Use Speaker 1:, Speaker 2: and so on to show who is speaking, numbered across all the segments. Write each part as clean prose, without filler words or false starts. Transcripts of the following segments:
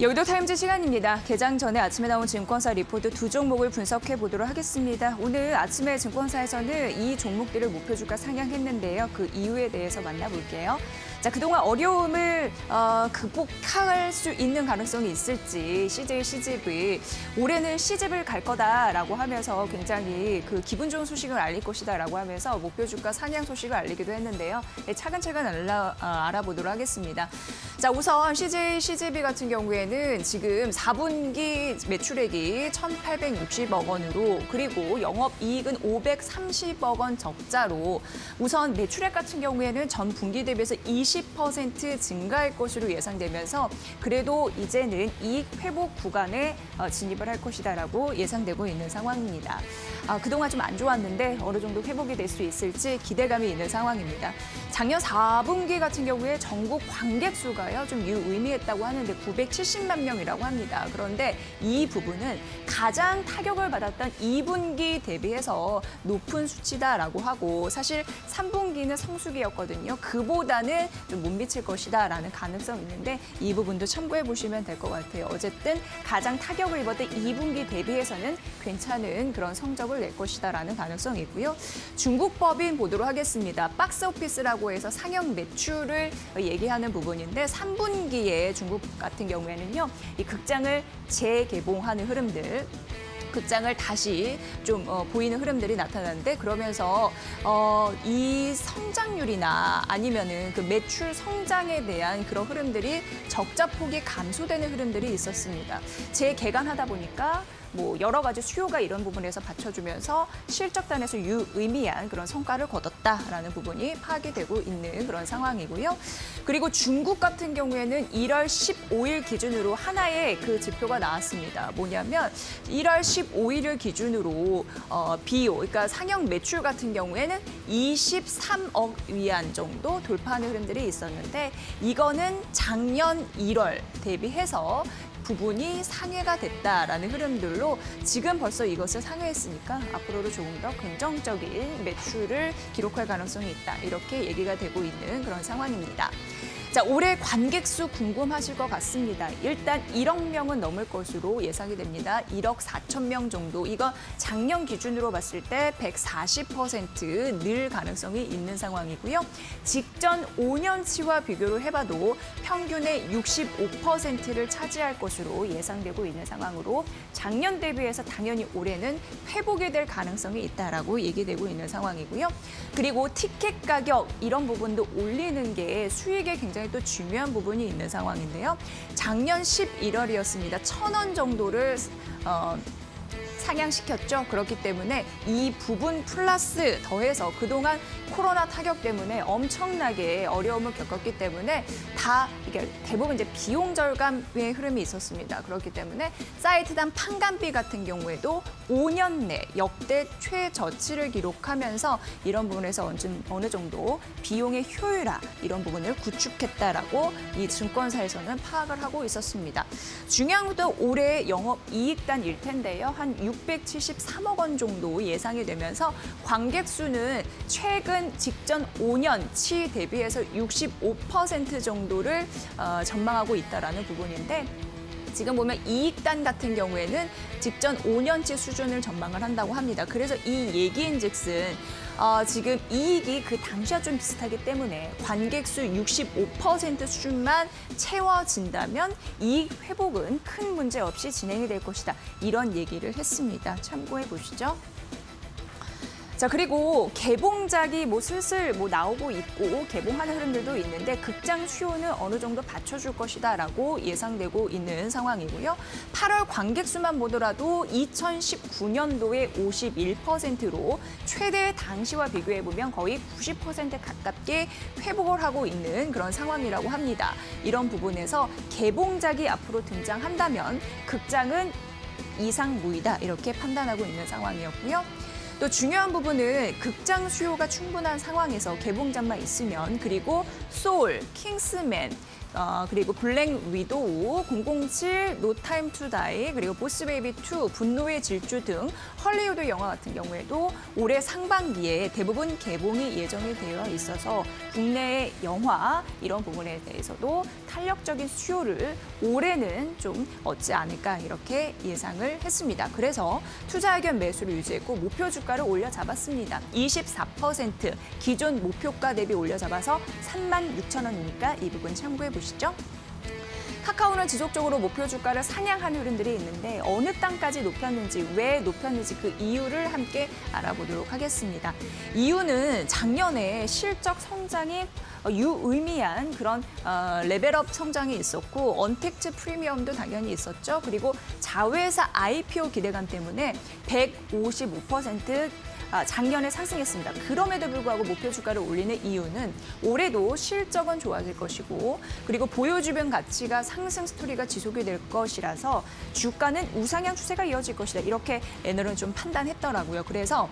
Speaker 1: 여의도 타임즈 시간입니다. 개장 전에 아침에 나온 증권사 리포트 두 종목을 분석해 보도록 하겠습니다. 오늘 아침에 증권사에서는 이 종목들을 목표주가 상향했는데요. 그 이유에 대해서 만나볼게요. 자, 그동안 어려움을 극복할 수 있는 가능성이 있을지 CJ, CGV 올해는 C집을 갈 거다라고 하면서 굉장히 그 기분 좋은 소식을 알릴 것이다라고 하면서 목표주가 상향 소식을 알리기도 했는데요. 차근차근 알아보도록 하겠습니다. 자, 우선 CJ, CGV 같은 경우에는 지금 4분기 매출액이 1,860억 원으로 그리고 영업이익은 530억 원 적자로 우선 매출액 같은 경우에는 전 분기 대비해서 20% 증가할 것으로 예상되면서 그래도 이제는 이익 회복 구간에 진입을 할 것이다라고 예상되고 있는 상황입니다. 그동안 좀 안 좋았는데 어느 정도 회복이 될 수 있을지 기대감이 있는 상황입니다. 작년 4분기 같은 경우에 전국 관객 수가요 좀 유의미했다고 하는데 970만 명이라고 합니다. 그런데 이 부분은 가장 타격을 받았던 2분기 대비해서 높은 수치다라고 하고 사실 3분기는 성수기였거든요. 그보다는 좀 못 미칠 것이다라는 가능성이 있는데 이 부분도 참고해 보시면 될 것 같아요. 어쨌든 가장 타격을 입었던 2분기 대비해서는 괜찮은 그런 성적을 낼 것이다라는 가능성이 있고요. 중국 법인 보도록 하겠습니다. 박스오피스라고 해서 상영 매출을 얘기하는 부분인데 3분기에 중국 같은 경우에는요. 이 극장을 재개봉하는 흐름들 극장을 다시 좀 보이는 흐름들이 나타나는데 그러면서 이 성장률이나 아니면은 그 매출 성장에 대한 그런 흐름들이 적자 폭이 감소되는 흐름들이 있었습니다. 재개관하다 보니까 뭐 여러 가지 수요가 이런 부분에서 받쳐주면서 실적단에서 유의미한 그런 성과를 거뒀다라는 부분이 파악이 되고 있는 그런 상황이고요. 그리고 중국 같은 경우에는 1월 15일 기준으로 하나의 그 지표가 나왔습니다. 뭐냐면 1월 15일을 기준으로 비용, 그러니까 상영 매출 같은 경우에는 23억 위안 정도 돌파하는 흐름들이 있었는데 이거는 작년 1월 대비해서 부분이 상회가 됐다라는 흐름들로 지금 벌써 이것을 상회했으니까 앞으로도 조금 더 긍정적인 매출을 기록할 가능성이 있다. 이렇게 얘기가 되고 있는 그런 상황입니다. 자, 올해 관객 수 궁금하실 것 같습니다. 일단 1억 명은 넘을 것으로 예상이 됩니다. 1억 4천 명 정도. 이거 작년 기준으로 봤을 때 140%늘 가능성이 있는 상황이고요. 직전 5년치와 비교를 해봐도 평균의 65%를 차지할 것으로 예상되고 있는 상황으로 작년 대비해서 당연히 올해는 회복이 될 가능성이 있다라고 얘기되고 있는 상황이고요. 그리고 티켓 가격 이런 부분도 올리는 게 수익에 굉장히 또 중요한 부분이 있는 상황인데요. 작년 11월이었습니다. 1,000원 정도를 상향시켰죠. 그렇기 때문에 이 부분 플러스 더해서 그동안 코로나 타격 때문에 엄청나게 어려움을 겪었기 때문에 다 이게 대부분 이제 비용 절감의 흐름이 있었습니다. 그렇기 때문에 사이트당 판관비 같은 경우에도 5년 내 역대 최저치를 기록하면서 이런 부분에서 어느 정도 비용의 효율화 이런 부분을 구축했다라고 이 증권사에서는 파악을 하고 있었습니다. 중요한 것도 올해 영업이익단일 텐데요. 한 673억 원 정도 예상이 되면서 관객 수는 최근 직전 5년치 대비해서 65% 정도를 전망하고 있다라는 부분인데 지금 보면 이익단 같은 경우에는 직전 5년치 수준을 전망을 한다고 합니다. 그래서 이 얘기인즉슨 지금 이익이 그 당시와 좀 비슷하기 때문에 관객 수 65% 수준만 채워진다면 이익 회복은 큰 문제 없이 진행이 될 것이다. 이런 얘기를 했습니다. 참고해 보시죠. 자, 그리고 개봉작이 슬슬 나오고 있고 개봉하는 흐름들도 있는데 극장 수요는 어느 정도 받쳐줄 것이다라고 예상되고 있는 상황이고요. 8월 관객 수만 보더라도 2019년도에 51%로 최대 당시와 비교해보면 거의 90% 가깝게 회복을 하고 있는 그런 상황이라고 합니다. 이런 부분에서 개봉작이 앞으로 등장한다면 극장은 이상무이다 이렇게 판단하고 있는 상황이었고요. 또 중요한 부분은 극장 수요가 충분한 상황에서 개봉작만 있으면 그리고 소울, 킹스맨, 그리고 블랙 위도우, 007, 노 타임 투 다이, 그리고 보스 베이비 2, 분노의 질주 등 헐리우드 영화 같은 경우에도 올해 상반기에 대부분 개봉이 예정이 되어 있어서 국내의 영화 이런 부분에 대해서도 탄력적인 수요를 올해는 좀 얻지 않을까 이렇게 예상을 했습니다. 그래서 투자 의견 매수를 유지했고 목표 주가를 올려잡았습니다. 24% 기존 목표가 대비 올려잡아서 36,000원이니까 이 부분 참고해 보시죠. 카카오는 지속적으로 목표 주가를 상향한 흐름들이 있는데 어느 땅까지 높였는지, 왜 높였는지 그 이유를 함께 알아보도록 하겠습니다. 이유는 작년에 실적 성장이 유의미한 그런 레벨업 성장이 있었고 언택트 프리미엄도 당연히 있었죠. 그리고 자회사 IPO 기대감 때문에 155% 작년에 상승했습니다. 그럼에도 불구하고 목표 주가를 올리는 이유는 올해도 실적은 좋아질 것이고 그리고 보유 주변 가치가 상승 스토리가 지속이 될 것이라서 주가는 우상향 추세가 이어질 것이다. 이렇게 애널은 좀 판단했더라고요. 그래서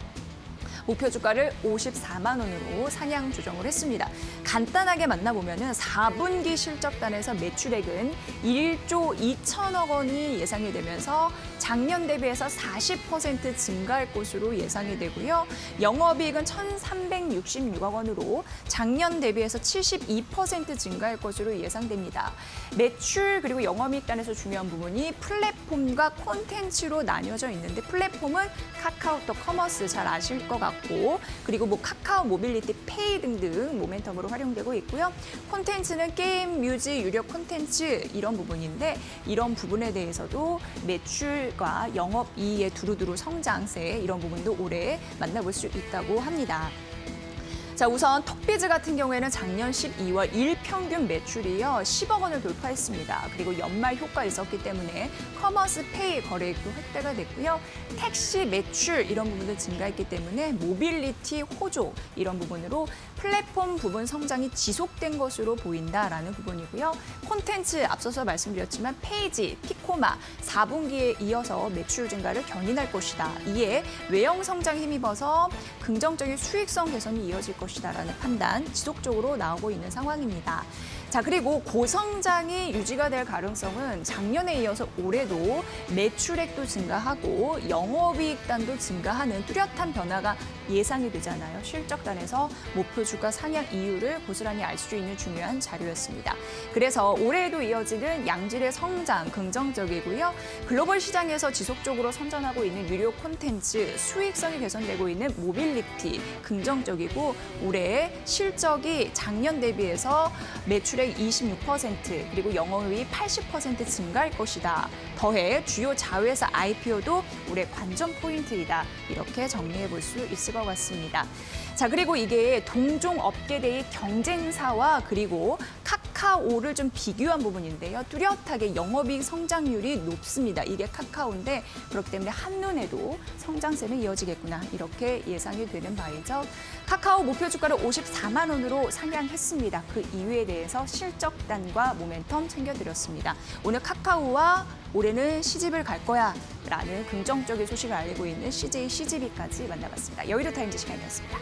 Speaker 1: 목표 주가를 54만 원으로 상향 조정을 했습니다. 간단하게 만나보면은 4분기 실적단에서 매출액은 1조 2천억 원이 예상이 되면서 작년 대비해서 40% 증가할 것으로 예상이 되고요. 영업이익은 1,366억 원으로 작년 대비해서 72% 증가할 것으로 예상됩니다. 매출 그리고 영업이익단에서 중요한 부분이 플랫폼과 콘텐츠로 나뉘어져 있는데 플랫폼은 카카오톡 커머스 잘 아실 것 같고 그리고 뭐 카카오 모빌리티 페이 등등 모멘텀으로 활용되고 있고요. 콘텐츠는 게임, 뮤직, 유료 콘텐츠 이런 부분인데 이런 부분에 대해서도 매출과 영업이익의 두루두루 성장세 이런 부분도 올해 만나볼 수 있다고 합니다. 자, 우선 톡비즈 같은 경우에는 작년 12월 일평균 매출이요 10억 원을 돌파했습니다. 그리고 연말 효과 있었기 때문에 커머스 페이 거래액도 확대가 됐고요. 택시 매출 이런 부분도 증가했기 때문에 모빌리티 호조 이런 부분으로 플랫폼 부분 성장이 지속된 것으로 보인다라는 부분이고요. 콘텐츠 앞서서 말씀드렸지만 페이지, 피코마 4분기에 이어서 매출 증가를 견인할 것이다. 이에 외형 성장 힘입어서 긍정적인 수익성 개선이 이어질 것이다라는 판단 지속적으로 나오고 있는 상황입니다. 자, 그리고 고성장이 유지가 될 가능성은 작년에 이어서 올해도 매출액도 증가하고 영업이익단도 증가하는 뚜렷한 변화가 예상이 되잖아요. 실적단에서 목표 주가 상향 이유를 고스란히 알 수 있는 중요한 자료였습니다. 그래서 올해에도 이어지는 양질의 성장 긍정적이고요. 글로벌 시장에서 지속적으로 선전하고 있는 유료 콘텐츠, 수익성이 개선되고 있는 모빌리티 긍정적이고 올해 실적이 작년 대비해서 매출액 26% 그리고 영업이익 80% 증가할 것이다. 더해 주요 자회사 IPO도 올해 관전 포인트이다. 이렇게 정리해 볼 수 있을 것 같습니다. 자, 그리고 이게 동종 업계대의 경쟁사와 그리고 카카오를 좀 비교한 부분인데요. 뚜렷하게 영업이익 성장률이 높습니다. 이게 카카오인데 그렇기 때문에 한눈에도 성장세는 이어지겠구나. 이렇게 예상이 되는 바이죠. 카카오 목표 주가를 54만 원으로 상향했습니다. 그 이유에 대해서 실적단과 모멘텀 챙겨드렸습니다. 오늘 카카오와 올해는 시집을 갈 거야 라는 긍정적인 소식을 알리고 있는 CJ CGV까지 만나봤습니다. 여의도 타임즈 시간이었습니다.